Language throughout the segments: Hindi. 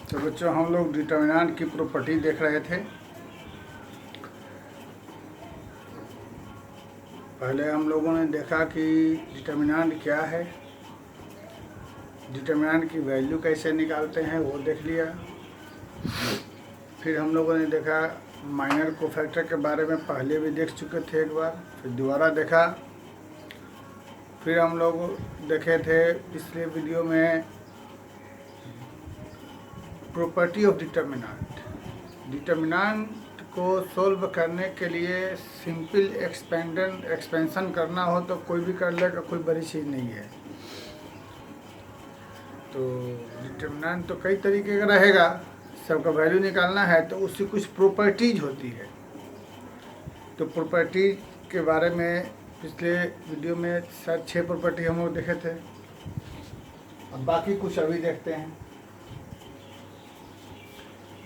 तो बच्चों हम लोग डिटर्मिनेंट की प्रॉपर्टी देख रहे थे। पहले हम लोगों ने देखा कि डिटर्मिनेंट क्या है, डिटर्मिनेंट की वैल्यू कैसे निकालते हैं वो देख लिया। फिर हम लोगों ने देखा माइनर कोफैक्टर के बारे में, पहले भी देख चुके थे एक बार, फिर दोबारा देखा। फिर हम लोग देखे थे पिछले वीडियो में प्रॉपर्टी ऑफ डिटर्मिनेंट। डिटर्मिनेंट को सोल्व करने के लिए सिंपल एक्सपेंशन करना हो तो कोई भी कर लेगा, कोई बड़ी चीज़ नहीं है। तो डिटर्मिनेंट तो कई तरीके का रहेगा, सबका वैल्यू निकालना है तो उसकी कुछ प्रॉपर्टीज होती है। तो प्रॉपर्टी के बारे में पिछले वीडियो में शायद 6 प्रॉपर्टी हम लोग देखे थे। अब बाकी कुछ अभी देखते हैं।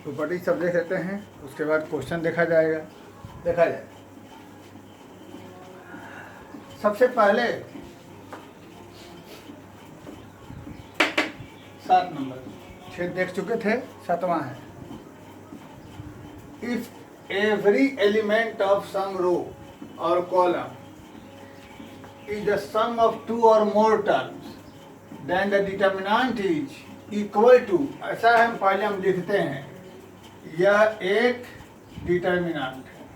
प्रॉपर्टी सब देख लेते हैं, उसके बाद क्वेश्चन देखा जाए। सबसे पहले 7 नंबर, 6 देख चुके थे, 7वां है। If every element of some row और column is the sum of 2 or more terms, then the determinant is equal to, ऐसा हम पहले लिखते हैं, यह एक डिटर्मिनेंट है।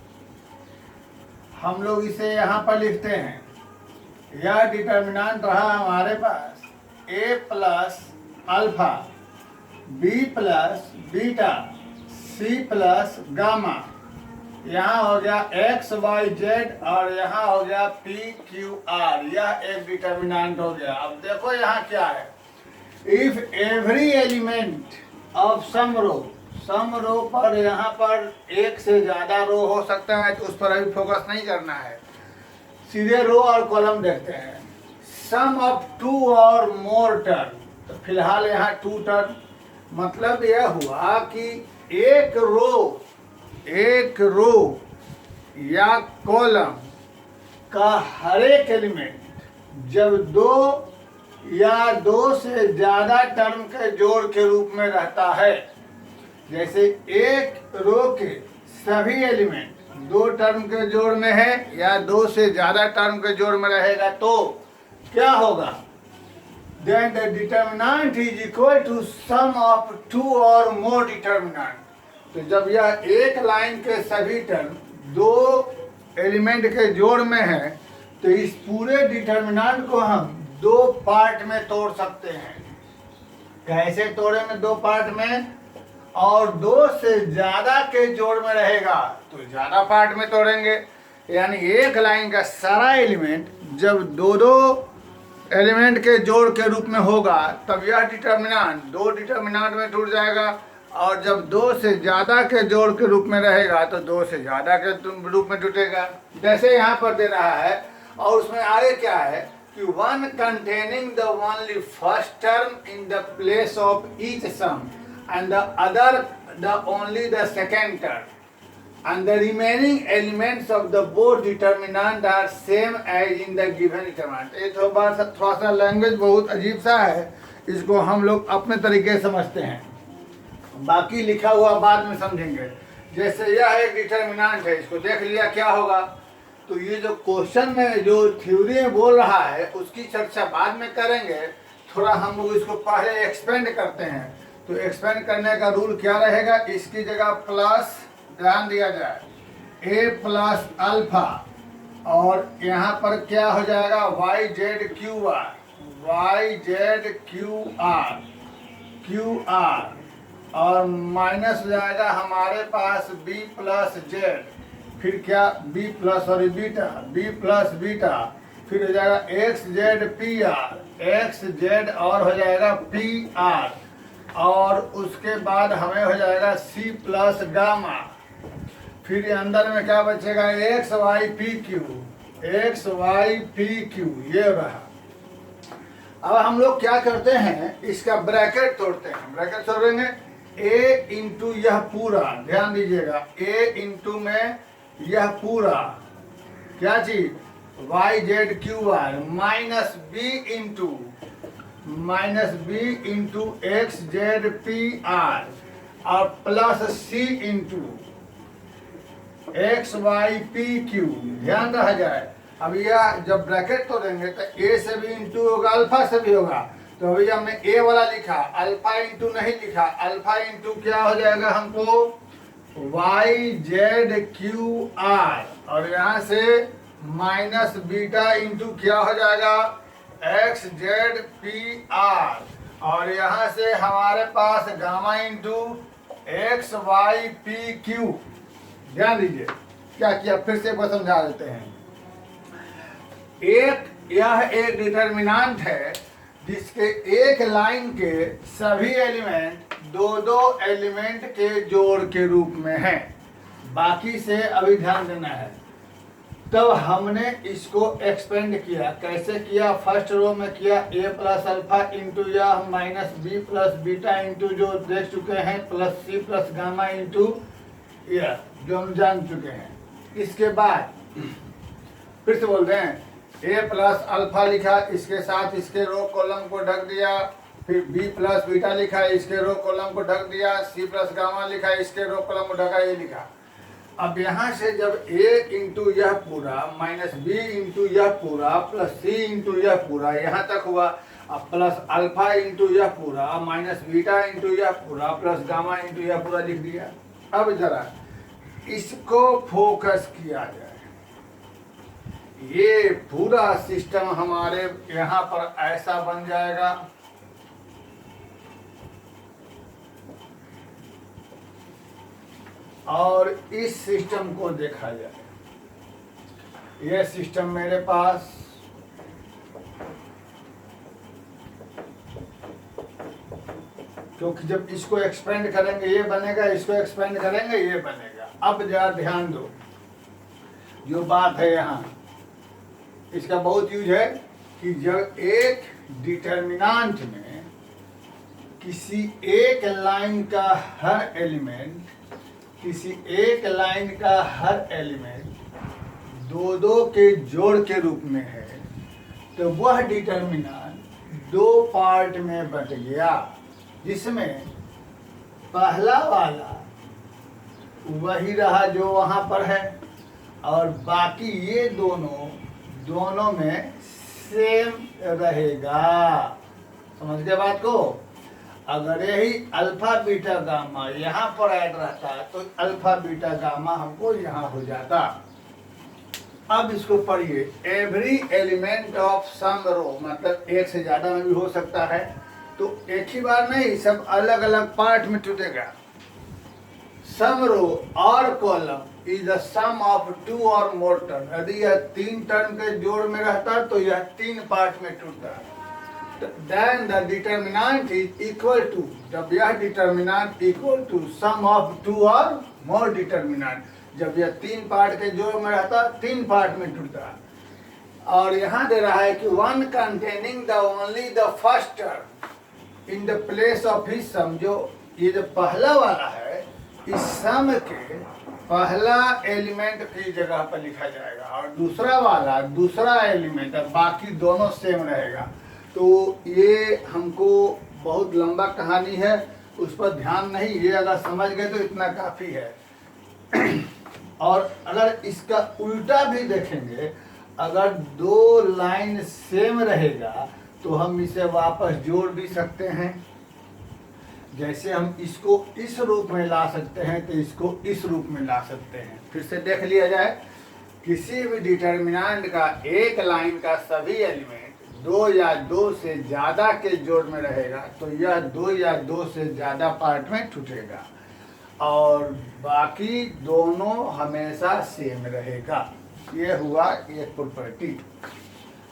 हम लोग इसे यहाँ पर लिखते हैं, यह डिटर्मिनेंट रहा हमारे पास a plus alpha, b plus beta, c plus gamma. यहाँ हो गया x y z और यहाँ हो गया p q r, यह एक डिटर्मिनेंट हो गया। अब देखो यहाँ क्या है, if every element of some रो पर यहाँ पर एक से ज्यादा रो हो सकता है, तो उस पर अभी फोकस नहीं करना है, सीधे रो और कॉलम देखते हैं। सम ऑफ 2 और मोर टर्म, तो फिलहाल यहाँ 2 टर्म, मतलब यह हुआ कि एक रो या कॉलम का हर एक एलिमेंट जब 2 या 2 से ज्यादा टर्म के जोड़ के रूप में रहता है, जैसे एक रो के सभी एलिमेंट 2 टर्म के जोड़ में है या 2 से ज्यादा टर्म के जोड़ में रहेगा, तो क्या होगा, then the determinant is equal to sum of 2 or more determinant। तो जब यह एक लाइन के सभी टर्म 2 एलिमेंट के जोड़ में है, तो इस पूरे डिटर्मिनेंट को हम 2 पार्ट में तोड़ सकते हैं। कैसे तोड़ेंगे 2 पार्ट में, और 2 से ज्यादा के जोड़ में रहेगा तो ज्यादा पार्ट में तोड़ेंगे। यानी एक लाइन का सारा एलिमेंट जब 2 एलिमेंट के जोड़ के रूप में होगा, तब यह डिटर्मिनेंट 2 डिटर्मिनेंट में टूट जाएगा, और जब 2 से ज़्यादा के जोड़ के रूप में रहेगा तो 2 से ज़्यादा के रूप में टूटेगा। जैसे यहाँ पर दे रहा है, और उसमें आगे क्या है कि one containing the only first term in the place of each sum and the other the only the second term and the remaining elements of the both determinant are same as in the given determinant. ये थोड़ा सा लैंग्वेज बहुत अजीब सा है, इसको हम लोग अपने तरीके से समझते हैं, बाकी लिखा हुआ बाद में समझेंगे। जैसे यह एक डिटर्मिनेंट है, इसको देख लिया क्या होगा, तो ये जो क्वेश्चन में जो थ्योरी में बोल रहा है उसकी चर्चा बाद में करेंगे। थोड़ा हम लोग इसको पहले एक्सपेंड करते हैं। तो एक्सपेंड करने का रूल क्या रहेगा, इसकी जगह प्लस, ध्यान दिया जाए, a प्लस अल्फा, और यहाँ पर क्या हो जाएगा y z q r, और माइनस हो जाएगा हमारे पास b प्लस जेड, फिर क्या b प्लस और बीटा, फिर हो जाएगा x z और हो जाएगा p r, और उसके बाद हमें हो जाएगा c प्लस गामा, फिर अंदर में क्या बचेगा x y p q, ये रहा। अब हम लोग क्या करते हैं, इसका ब्रैकेट तोड़ते हैं। ब्रैकेट तोड़ेंगे, a इंटू यह पूरा, ध्यान दीजिएगा, a इंटू में यह पूरा क्या चीज y z q r minus b into minus B into X Z P R और plus C into X Y P Q. ध्यान रहा जाए, अब यह जब ब्रैकेट तोड़ेंगे तो ए से भी इंटू होगा, अल्फा से भी होगा। तो अभी हमने ए वाला लिखा, अल्फा इंटू नहीं लिखा। अल्फा इंटू क्या हो जाएगा हमको, वाई जेड क्यू आर, और यहाँ से माइनस बीटा इंटू क्या हो जाएगा, एक्स जेड पी आर, और यहाँ से हमारे पास gamma into X Y P Q. ध्यान दीजिए क्या किया, फिर से एक बार समझा देते हैं। यह एक डिटर्मिनेंट है जिसके एक लाइन के सभी एलिमेंट दो दो एलिमेंट के जोड़ के रूप में है। बाकी से अभी ध्यान देना है। तब हमने इसको एक्सपेंड किया, कैसे किया, फर्स्ट रो में किया ए प्लस अल्फा इंटू या minus B plus beta into जो देख चुके हैं, plus C plus gamma into यह जो हम जान चुके हैं। इसके बाद फिर से बोल रहे हैं, ए प्लस अल्फा लिखा, इसके साथ इसके रो कॉलम को ढक दिया, फिर बी प्लस बीटा लिखा, इसके रो कॉलम को ढक दिया, सी प्लस गामा लिखा, इसके रो कॉलम को ढका, ये लिखा। अब यहाँ से जब ए इंटू यह पूरा माइनस बी इंटू यह पूरा प्लस सी इंटू यह पूरा यहाँ तक हुआ, अब प्लस अल्फा इंटू यह पूरा माइनस बीटा इंटू यह पूरा प्लस गामा इंटू यह पूरा लिख दिया। अब जरा इसको फोकस किया जाए, ये पूरा सिस्टम हमारे यहाँ पर ऐसा बन जाएगा। और इस सिस्टम को देखा जाए, यह सिस्टम मेरे पास क्योंकि जब इसको एक्सपेंड करेंगे ये बनेगा, इसको एक्सपेंड करेंगे ये बनेगा। अब जरा ध्यान दो, जो बात है यहाँ इसका बहुत यूज है कि जब एक डिटर्मिनेंट में किसी एक लाइन का हर एलिमेंट, किसी एक लाइन का हर एलिमेंट दो दो के जोड़ के रूप में है, तो वह डिटर्मिनेंट दो पार्ट में बट गया, जिसमें पहला वाला वही रहा जो वहाँ पर है, और बाकी ये दोनों में सेम रहेगा। समझ गए बात को? अगर यही अल्फा बीटा गामा यहाँ पर ऐड रहता तो अल्फा बीटा गामा हमको यहाँ हो जाता। अब इसको पढ़िए, एवरी एलिमेंट ऑफ सम रो, मतलब एक से ज्यादा में भी हो सकता है, तो एक ही बार नहीं, सब अलग अलग पार्ट में टूटेगा। सम रो और column is the sum of two और मोर टर्म। यदि यह तीन टर्म के जोड़ में रहता तो यह तीन पार्ट में टूटता। Then the determinant is equal to, जब यह determinant equal to sum of two और मोर डिटर्मिनेंट, जब यह तीन पार्ट के जोड़ में रहता तीन पार्ट में टूटता। और यहाँ दे रहा है कि one containing the only the first term in the place of his sum, जो ये जो पहला वाला है इस सम के पहला एलिमेंट की जगह पर लिखा जाएगा, और दूसरा वाला दूसरा एलिमेंट, बाकी दोनों सेम रहेगा। तो ये हमको बहुत लंबा कहानी है, उस पर ध्यान नहीं, ये अगर समझ गए तो इतना काफ़ी है। और अगर इसका उल्टा भी देखेंगे, अगर दो लाइन सेम रहेगा तो हम इसे वापस जोड़ भी सकते हैं। जैसे हम इसको इस रूप में ला सकते हैं तो इसको इस रूप में ला सकते हैं। फिर से देख लिया जाए, किसी भी डिटर्मिनेंट का एक लाइन का सभी एलिमेंट दो या दो से ज्यादा के जोड़ में रहेगा तो यह दो या दो से ज्यादा पार्ट में टूटेगा, और बाकी दोनों हमेशा सेम रहेगा। ये हुआ एक प्रॉपर्टी।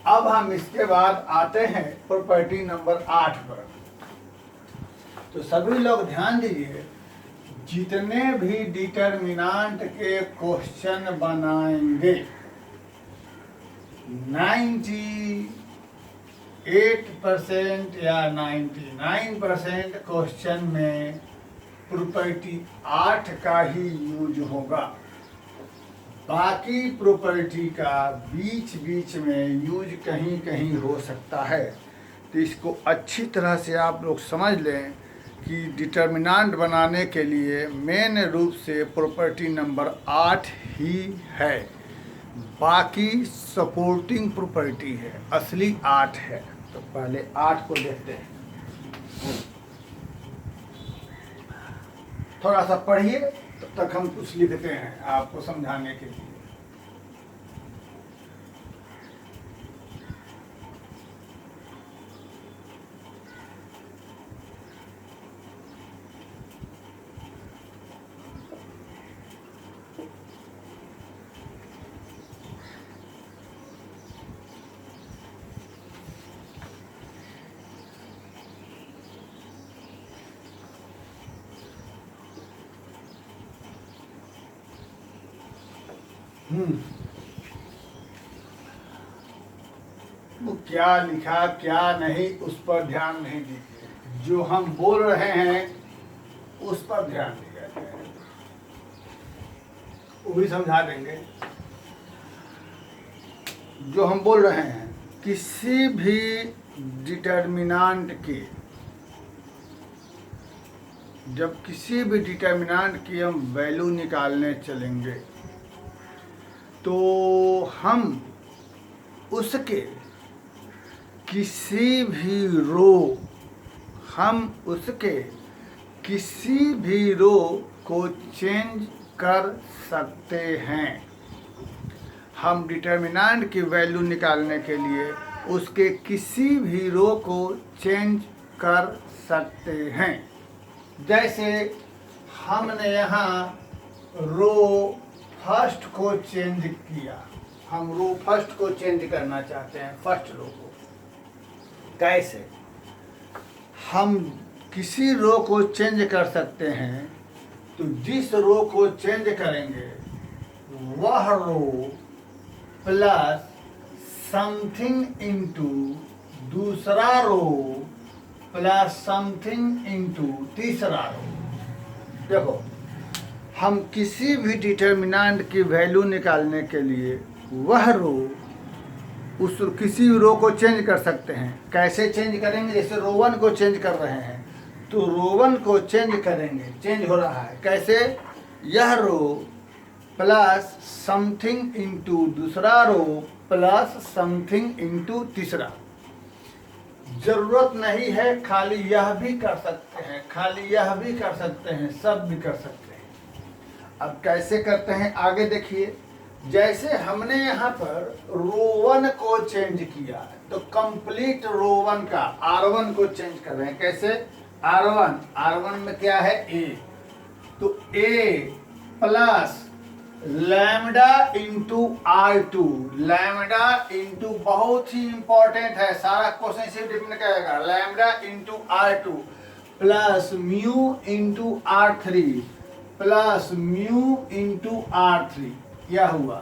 अब हम इसके बाद आते हैं प्रॉपर्टी नंबर 8 पर। तो सभी लोग ध्यान दीजिए, जितने भी डिटर्मिनेंट के क्वेश्चन बनाएंगे 98% या 99% क्वेश्चन में प्रॉपर्टी 8 का ही यूज होगा। बाकी प्रॉपर्टी का बीच बीच में यूज कहीं कहीं हो सकता है। तो इसको अच्छी तरह से आप लोग समझ लें कि डिटर्मिनेंट बनाने के लिए मेन रूप से प्रॉपर्टी नंबर 8 ही है, बाकी सपोर्टिंग प्रॉपर्टी है, असली 8 है। तो पहले 8 को देखते हैं, थोड़ा सा पढ़िए, तब तक हम कुछ लिखते हैं आपको समझाने के लिए। वो क्या लिखा क्या नहीं उस पर ध्यान नहीं दीजिए, जो हम बोल रहे हैं उस पर ध्यान दिया जाए, वो भी समझा देंगे। जो हम बोल रहे हैं, किसी भी डिटर्मिनेंट के, जब किसी भी डिटर्मिनेंट की हम वैल्यू निकालने चलेंगे तो हम उसके किसी भी रो को चेंज कर सकते हैं। हम डिटर्मिनेंट की वैल्यू निकालने के लिए उसके किसी भी रो को चेंज कर सकते हैं। जैसे हमने यहाँ रो फर्स्ट को चेंज किया, हम रो फर्स्ट को चेंज करना चाहते हैं, फर्स्ट रो को। कैसे हम किसी रो को चेंज कर सकते हैं? तो जिस रो को चेंज करेंगे वह रो प्लस समथिंग इंटू दूसरा रो प्लस समथिंग इंटू तीसरा रो। देखो, हम किसी भी डिटर्मिनेंट की वैल्यू निकालने के लिए वह रो, उस किसी रो को चेंज कर सकते हैं। कैसे चेंज करेंगे? जैसे रो 1 को चेंज कर रहे हैं तो रो 1 को चेंज करेंगे, चेंज हो रहा है कैसे? यह रो प्लस समथिंग इंटू दूसरा रो प्लस समथिंग इंटू तीसरा। जरूरत नहीं है खाली यह भी कर सकते हैं, खाली यह भी कर सकते हैं, सब भी कर सकते हैं। अब कैसे करते हैं आगे देखिए। जैसे हमने यहाँ पर रो 1 को चेंज किया तो कंप्लीट रो 1 का R1 को चेंज कर रहे हैं। कैसे? R1 में क्या है? A, तो A plus lambda into R2, lambda into, बहुत ही इंपॉर्टेंट है, सारा क्वेश्चन इसी डिपेंड करेगा, lambda into R2 plus mu into R3 plus mu into R3। यह हुआ।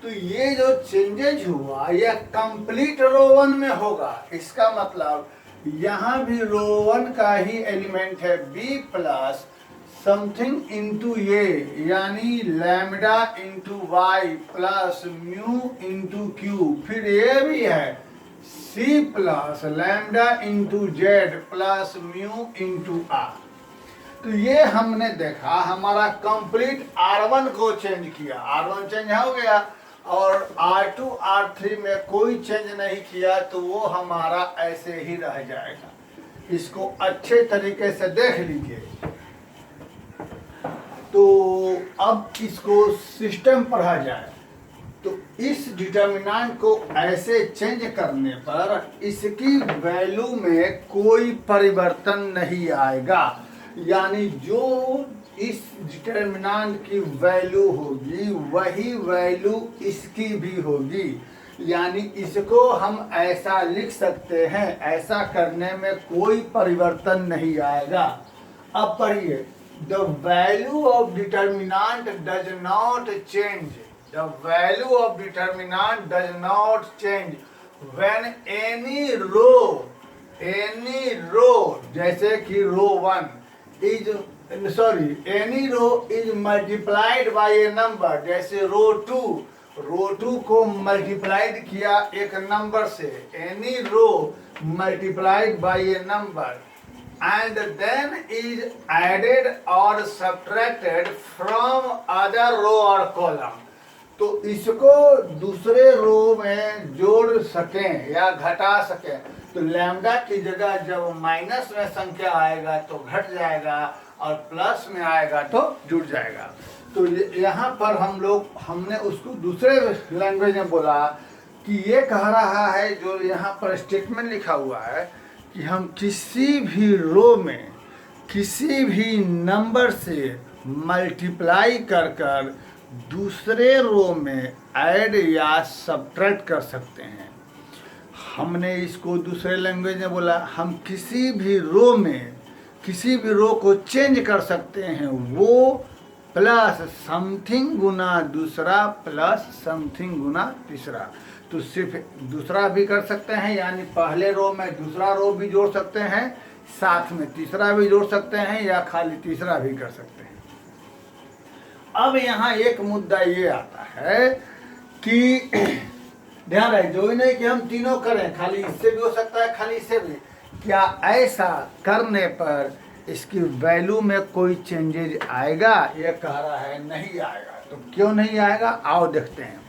तो ये जो चेंजेज हुआ यह कंप्लीट रो 1 में होगा। इसका मतलब यहाँ भी रो 1 का ही एलिमेंट है B प्लस समथिंग इंटू ये, यानी lambda into Y plus mu into Q। फिर ये भी है C plus lambda into Z plus mu into R। तो ये हमने देखा, हमारा कंप्लीट R1 को चेंज किया, R1 चेंज हो गया और R2 R3 में कोई चेंज नहीं किया, तो वो हमारा ऐसे ही रह जाएगा। इसको अच्छे तरीके से देख लीजिए। तो अब इसको सिस्टम पढ़ा जाए तो इस डिटर्मिनेंट को ऐसे चेंज करने पर इसकी वैल्यू में कोई परिवर्तन नहीं आएगा, यानी जो इस डिटर्मिनेंट की वैल्यू होगी वही वैल्यू इसकी भी होगी। यानी इसको हम ऐसा लिख सकते हैं, ऐसा करने में कोई परिवर्तन नहीं आएगा। अब पढ़िए, the value of determinant does not change, the value of determinant does not change when any row, जैसे कि रो 1 any row is multiplied by a number। जैसे रो 2 को मल्टीप्लाइड किया एक नंबर से। any row multiplied by a number and then is added or subtracted from other row or column। तो इसको दूसरे रो में जोड़ सकें या घटा सकें तो लैम्डा की जगह जब माइनस में संख्या आएगा तो घट जाएगा और प्लस में आएगा तो जुड़ जाएगा। तो यहाँ पर हमने उसको दूसरे लैंग्वेज में बोला कि ये कह रहा है, जो यहाँ पर स्टेटमेंट लिखा हुआ है कि हम किसी भी रो में किसी भी नंबर से मल्टीप्लाई कर दूसरे रो में ऐड या सब्ट्रैक्ट कर सकते हैं। हमने इसको दूसरे लैंग्वेज में बोला हम किसी भी रो में किसी भी रो को चेंज कर सकते हैं, वो प्लस समथिंग गुना दूसरा प्लस समथिंग गुना तीसरा। तो सिर्फ दूसरा भी कर सकते हैं, यानी पहले रो में दूसरा रो भी जोड़ सकते हैं, साथ में तीसरा भी जोड़ सकते हैं, या खाली तीसरा भी कर सकते हैं। अब यहाँ एक मुद्दा ये आता है कि ध्यान रहे, जो ही नहीं कि हम तीनों करें, खाली इससे भी हो सकता है खाली इससे भी। क्या ऐसा करने पर इसकी वैल्यू में कोई चेंजेज आएगा? ये कह रहा है नहीं आएगा। तो क्यों नहीं आएगा, आओ देखते हैं।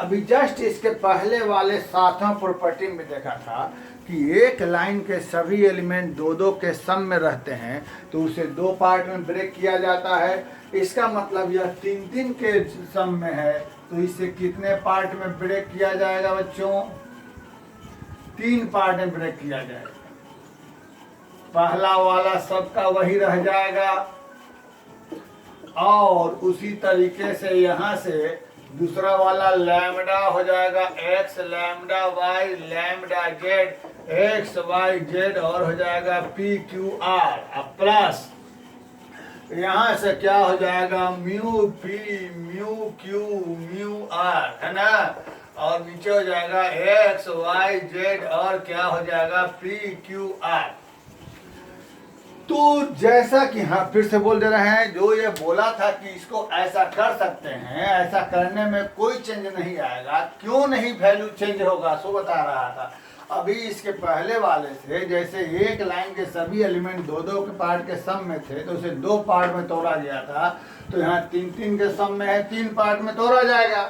अभी जस्ट इसके पहले वाले 7वां प्रॉपर्टी में देखा था कि एक लाइन के सभी एलिमेंट दो दो के सम में रहते हैं तो उसे दो पार्ट में ब्रेक किया जाता है। इसका मतलब यह तीन तीन के सम में है तो इसे कितने पार्ट में ब्रेक किया जाएगा बच्चों? 3 पार्ट में ब्रेक किया जाएगा। पहला वाला सबका वही रह जाएगा और उसी तरीके से यहाँ से दूसरा वाला लैम्डा हो जाएगा x lambda y lambda z x y z और हो जाएगा p q r। अब प्लस यहाँ से क्या हो जाएगा mu p mu q mu r, है ना, और नीचे हो जाएगा x y z और क्या हो जाएगा p q r। तो जैसा कि हाँ फिर से बोल दे रहे हैं, जो ये बोला था कि इसको ऐसा कर सकते हैं, ऐसा करने में कोई चेंज नहीं आएगा। क्यों नहीं वैल्यू चेंज होगा, सो बता रहा था। अभी इसके पहले वाले से जैसे एक लाइन के सभी एलिमेंट दो दो के पार्ट के सम में थे तो उसे 2 पार्ट में तोड़ा गया था, तो यहाँ 3 3 के सम में है 3 पार्ट में तोड़ा जाएगा।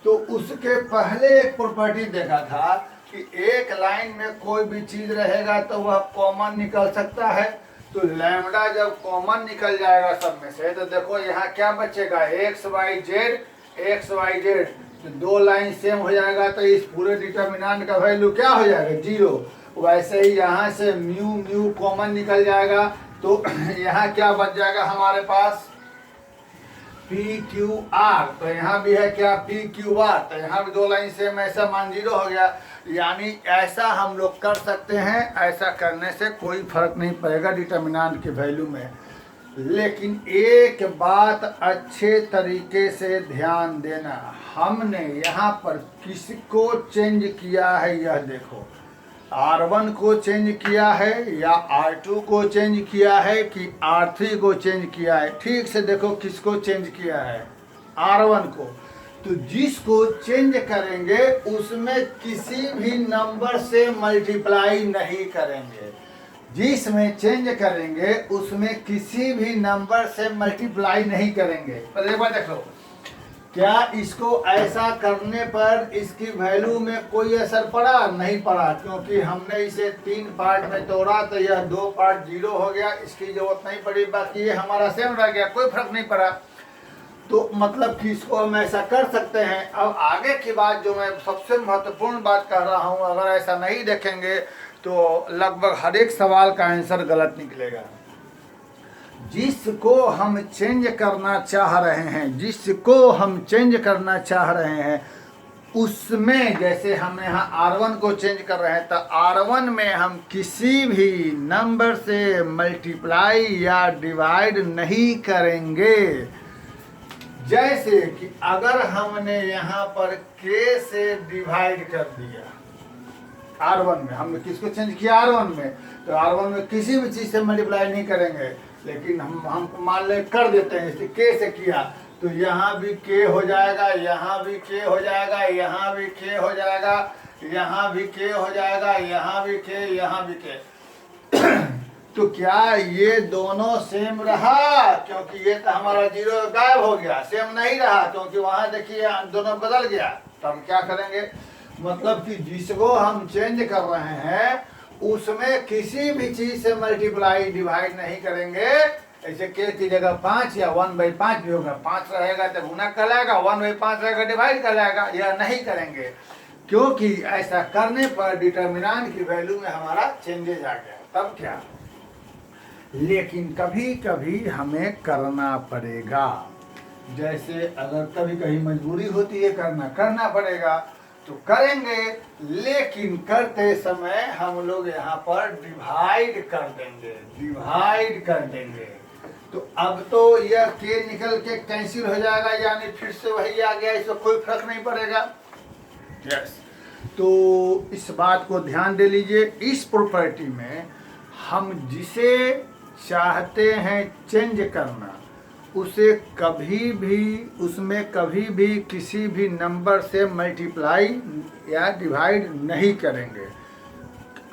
तो उसके पहले एक प्रॉपर्टी देखा था कि एक लाइन में कोई भी चीज रहेगा तो वह कॉमन निकल सकता है। तो लैम्डा जब कॉमन निकल जाएगा सब में से तो देखो यहाँ क्या बचेगा x y z, तो 2 लाइन सेम हो जाएगा तो इस पूरे डिटर्मिनेंट का वैल्यू क्या हो जाएगा 0। वैसे ही यहाँ से म्यू म्यू कॉमन निकल जाएगा तो यहाँ क्या बच जाएगा हमारे पास पी क्यू आर। तो यहाँ भी है क्या पी क्यू आर, तो यहाँ भी 2 लाइन सेम, ऐसा मान 0 हो गया। यानी ऐसा हम लोग कर सकते हैं, ऐसा करने से कोई फर्क नहीं पड़ेगा डिटर्मिनेंट के वैल्यू में। लेकिन एक बात अच्छे तरीके से ध्यान देना, हमने यहाँ पर किसको चेंज किया है यह देखो। R1 को चेंज किया है या R2 को चेंज किया है कि R3 को चेंज किया है? ठीक से देखो किसको चेंज किया है, R1 को। तो जिसको चेंज करेंगे उसमें किसी भी नंबर से मल्टीप्लाई नहीं करेंगे, जिसमें चेंज करेंगे उसमें किसी भी नंबर से मल्टीप्लाई नहीं करेंगे। पर एक बार देख लो, क्या इसको ऐसा करने पर इसकी वैल्यू में कोई असर पड़ा? नहीं पड़ा, क्योंकि हमने इसे 3 पार्ट में तोड़ा तो यह 2 पार्ट 0 हो गया, इसकी जरूरत नहीं पड़ी, बाकी ये हमारा सेम रह गया, कोई फर्क नहीं पड़ा। तो मतलब कि इसको हम ऐसा कर सकते हैं। अब आगे की बात जो मैं सबसे महत्वपूर्ण बात कर रहा हूँ, अगर ऐसा नहीं देखेंगे तो लगभग हर एक सवाल का आंसर गलत निकलेगा। जिसको हम चेंज करना चाह रहे हैं, जिसको हम चेंज करना चाह रहे हैं उसमें, जैसे हम यहाँ R1 को चेंज कर रहे हैं तो R1 में हम किसी भी नंबर से मल्टीप्लाई या डिवाइड नहीं करेंगे। जैसे कि अगर हमने यहाँ पर k से डिवाइड कर दिया R1 में, हमने किसको चेंज किया R1 में, तो R1 में किसी भी चीज़ से मल्टीप्लाई नहीं करेंगे। लेकिन हम मान ले कर देते हैं, जैसे k से किया तो यहाँ भी k हो जाएगा, यहाँ भी k हो जाएगा, यहाँ भी k हो जाएगा, यहाँ भी के हो जाएगा, यहाँ भी के, यहाँ भी के। तो क्या ये दोनों सेम रहा? क्योंकि ये तो हमारा जीरो गायब हो गया, सेम नहीं रहा, क्योंकि वहां देखिए दोनों बदल गया। तो हम क्या करेंगे, मतलब कि जिसको हम चेंज कर रहे हैं उसमें किसी भी चीज से मल्टीप्लाई डिवाइड नहीं करेंगे। ऐसे के की जगह 5 या 1/5 भी होगा, 5 रहेगा तो गुना कहलाएगा, 1/5 रहेगा डिवाइड कहलाएगा, यह नहीं करेंगे। क्योंकि ऐसा करने पर डिटर्मिनेंट की वैल्यू में हमारा चेंजेज आ गया। तब क्या, लेकिन कभी कभी हमें करना पड़ेगा। जैसे अगर कभी कभी मजबूरी होती है करना पड़ेगा तो करेंगे, लेकिन करते समय हम लोग यहाँ पर डिवाइड कर देंगे। तो अब तो यह के निकल के कैंसिल हो जाएगा, यानी फिर से वही आ गया, इसमें कोई फर्क नहीं पड़ेगा। यस, तो इस बात को ध्यान दे लीजिए। इस प्रॉपर्टी में हम जिसे चाहते हैं चेंज करना, उसे कभी भी किसी भी नंबर से मल्टीप्लाई या डिवाइड नहीं करेंगे।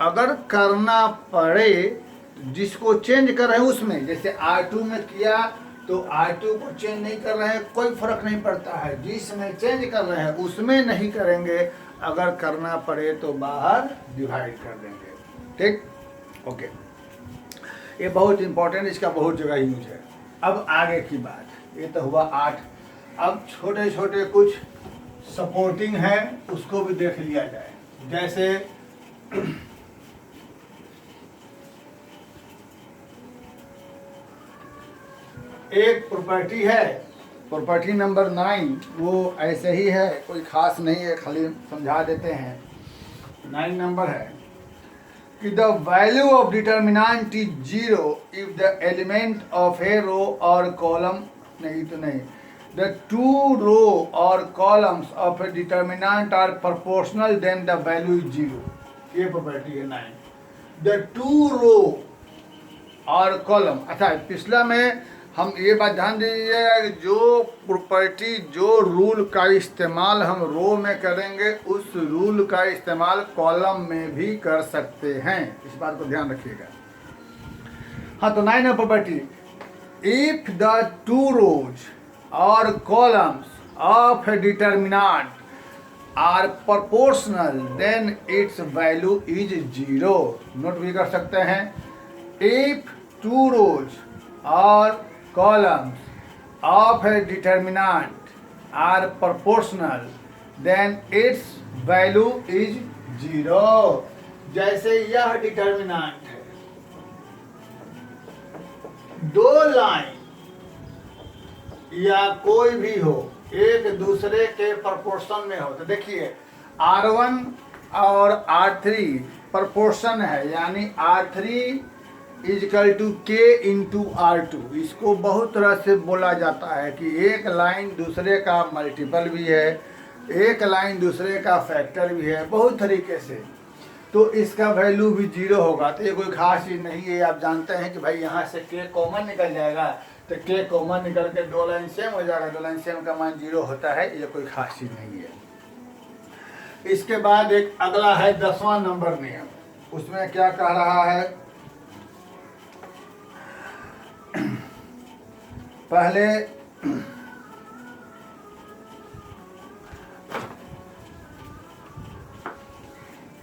अगर करना पड़े, जिसको चेंज कर रहे हैं उसमें, जैसे R2 में किया तो R2 को चेंज नहीं कर रहे हैं, कोई फर्क नहीं पड़ता है। जिसमें चेंज कर रहे हैं उसमें नहीं करेंगे, अगर करना पड़े तो बाहर डिवाइड कर देंगे। ठीक, ओके, ये बहुत इंपॉर्टेंट, इसका बहुत जगह यूज है। अब आगे की बात, ये तो हुआ 8। अब छोटे छोटे कुछ सपोर्टिंग है, उसको भी देख लिया जाए। जैसे एक प्रॉपर्टी है, प्रॉपर्टी नंबर 9, वो ऐसे ही है, कोई खास नहीं है, खाली समझा देते हैं। 9 नंबर है कि the value of determinant is 0 if the element of a row or column, नहीं तो नहीं, the two row or columns of a determinant are proportional, then the value is 0। ये प्रॉपर्टी है 9। the two row और कॉलम, अच्छा पिछला में हम ये बात ध्यान दीजिएगा कि जो प्रॉपर्टी, जो रूल का इस्तेमाल हम रो में करेंगे, उस रूल का इस्तेमाल कॉलम में भी कर सकते हैं, इस बात को ध्यान रखिएगा। हाँ, तो 9 property, if the two rows और columns of a determinant are proportional then its value is 0। Note भी कर सकते हैं, इफ टू रोज और columns of a determinant are proportional then its value is 0। जैसे यह डिटर्मिनेंट है, दो लाइन या कोई भी हो एक दूसरे के प्रोपोर्शन में हो, तो देखिए R1 और R3 प्रोपोर्शन है, यानी R3 इजकल टू के इंटू R2। इसको बहुत तरह से बोला जाता है कि एक लाइन दूसरे का मल्टीपल भी है, एक लाइन दूसरे का फैक्टर भी है, बहुत तरीके से। तो इसका वैल्यू भी 0 होगा। तो ये कोई खास चीज़ नहीं है, आप जानते हैं कि भाई यहाँ से के कॉमन निकल जाएगा, तो के कॉमन निकल के दो लाइन सेम हो जाएगा, दो लाइन सेम का मान 0 होता है, ये कोई खास चीज़ नहीं है। इसके बाद एक अगला है 10वां नंबर नियम, उसमें क्या कह रहा है, पहले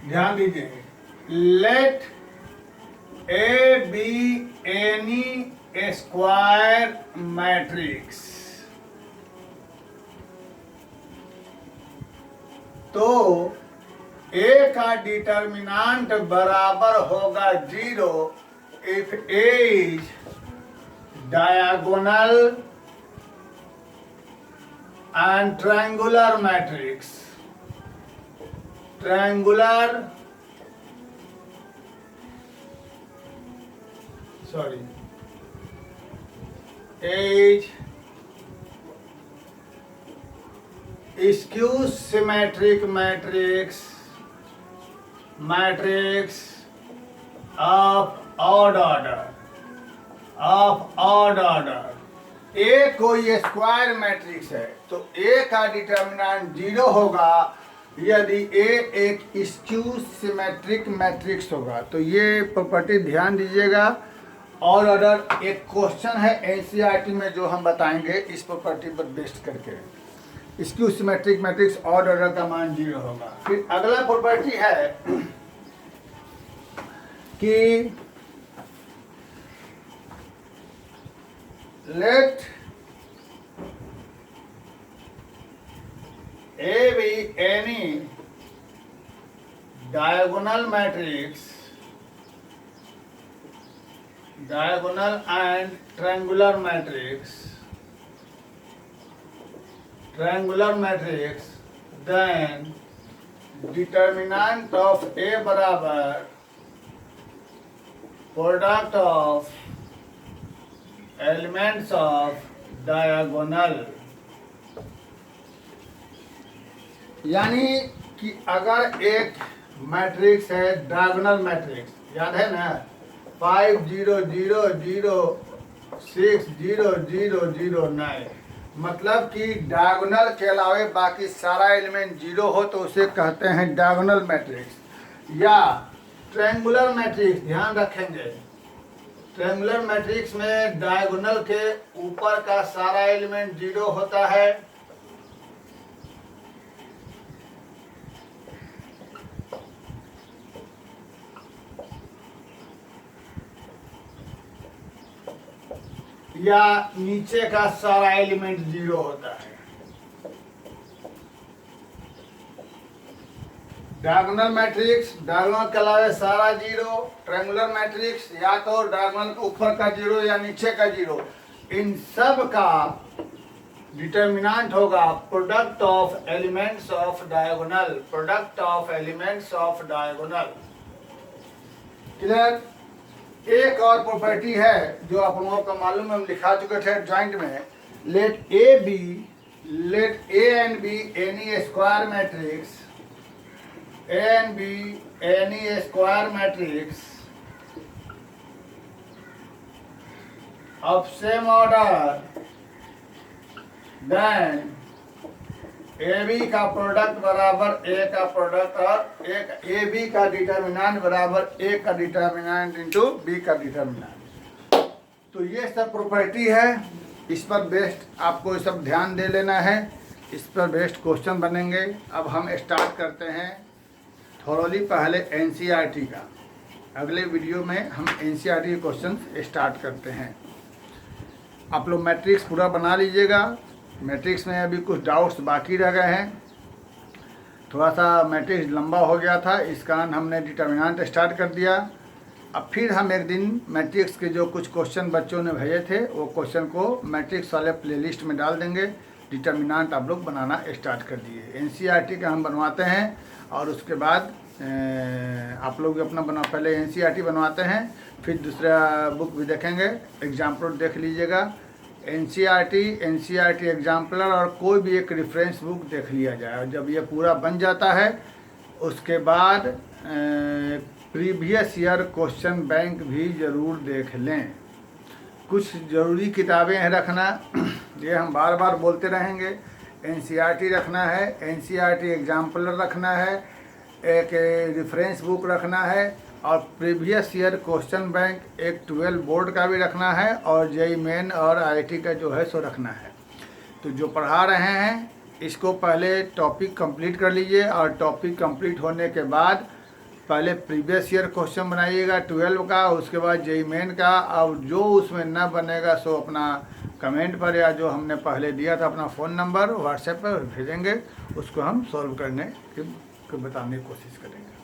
ध्यान दीजिए, let A be any square matrix, तो ए का डिटर्मिनेंट बराबर होगा 0 if A is diagonal and triangular matrix, age skew symmetric matrix of odd order। ए कोई स्क्वायर मैट्रिक्स है, तो ए का डिटर्मिनेंट 0 होगा यदि ए एक स्क्यू सिमेट्रिक मैट्रिक्स होगा। तो ये प्रॉपर्टी ध्यान दीजिएगा। और अगर एक क्वेश्चन है एनसीईआरटी में जो हम बताएंगे इस प्रॉपर्टी पर बेस्ड करके, स्क्यू सिमेट्रिक मैट्रिक्स और ऑर्डर का मान 0 होगा। फिर अगला प्रॉपर्टी है कि late A be any diagonal matrix, diagonal and triangular matrix, then determinant of A बराबर product of elements of diagonal। यानी कि अगर एक मैट्रिक्स है डायगोनल मैट्रिक्स, याद है ना, 5 0 0 0 6 0 0 0 9, मतलब कि डायगोनल के अलावे बाकी सारा एलिमेंट 0 हो तो उसे कहते हैं डायगोनल मैट्रिक्स। या ट्रायंगुलर मैट्रिक्स, ध्यान रखेंगे, ट्रायंगुलर मैट्रिक्स में डायगोनल के ऊपर का सारा एलिमेंट 0 होता है, या नीचे का सारा एलिमेंट 0 होता है। डायगोनल मैट्रिक्स, डायगोनल के अलावा सारा 0। ट्रायंगुलर मैट्रिक्स या तो डायगोनल के ऊपर का 0 या नीचे का 0। इन सब का डिटर्मिनेंट होगा product of elements of diagonal, product of elements of diagonal. Clear? एक और प्रॉपर्टी है जो आप लोगों को मालूम है, हम लिखा चुके थे जॉइंट में। Let A and B any square matrix, A and B any square matrix of same order, then A B का प्रोडक्ट बराबर ए का प्रोडक्ट और एक ए बी का डिटर्मिनेंट बराबर ए का डिटर्मिनेंट इंटू बी का डिटर्मिनेंट। तो ये सब प्रॉपर्टी है, इस पर बेस्ड आपको सब ध्यान दे लेना है, इस पर बेस्ड क्वेश्चन बनेंगे। अब हम स्टार्ट करते हैं थोरोली पहले एनसीईआरटी का। अगले वीडियो में हम एनसीईआरटी के क्वेश्चन स्टार्ट करते हैं। आप लोग मैट्रिक्स पूरा बना लीजिएगा। मैट्रिक्स में अभी कुछ डाउट्स बाकी रह गए हैं, थोड़ा सा मैट्रिक्स लंबा हो गया था, इस कारण हमने डिटर्मिनेंट स्टार्ट कर दिया। अब फिर हम एक दिन मैट्रिक्स के जो कुछ क्वेश्चन बच्चों ने भेजे थे वो क्वेश्चन को मैट्रिक्स वाले प्लेलिस्ट में डाल देंगे। डिटर्मिनेंट आप लोग बनाना स्टार्ट कर दिए। एनसीईआरटी का हम बनवाते हैं और उसके बाद आप लोग अपना पहले एनसीईआरटी बनवाते हैं, फिर दूसरा बुक भी देखेंगे। एग्जाम्पल देख लीजिएगा, एनसीईआरटी एग्जाम्पलर और कोई भी एक रेफरेंस बुक देख लिया जाए। और जब ये पूरा बन जाता है उसके बाद प्रीवियस ईयर क्वेश्चन बैंक भी ज़रूर देख लें। कुछ ज़रूरी किताबें हैं रखना, ये हम बार बार बोलते रहेंगे। एनसीईआरटी रखना है, एनसीईआरटी एग्जाम्पलर रखना है, एक रेफरेंस बुक रखना है और प्रीवियस ईयर क्वेश्चन बैंक एक 12 बोर्ड का भी रखना है और जेईई मेन और आईआईटी का जो है सो रखना है। तो जो पढ़ा रहे हैं इसको पहले टॉपिक कंप्लीट कर लीजिए और टॉपिक कंप्लीट होने के बाद पहले प्रीवियस ईयर क्वेश्चन बनाइएगा 12 का, उसके बाद जेईई मेन का। और जो उसमें न बनेगा सो अपना कमेंट पर या जो हमने पहले दिया था अपना फ़ोन नंबर व्हाट्सएप पर भेजेंगे, उसको हम सॉल्व करने की बताने की कोशिश करेंगे।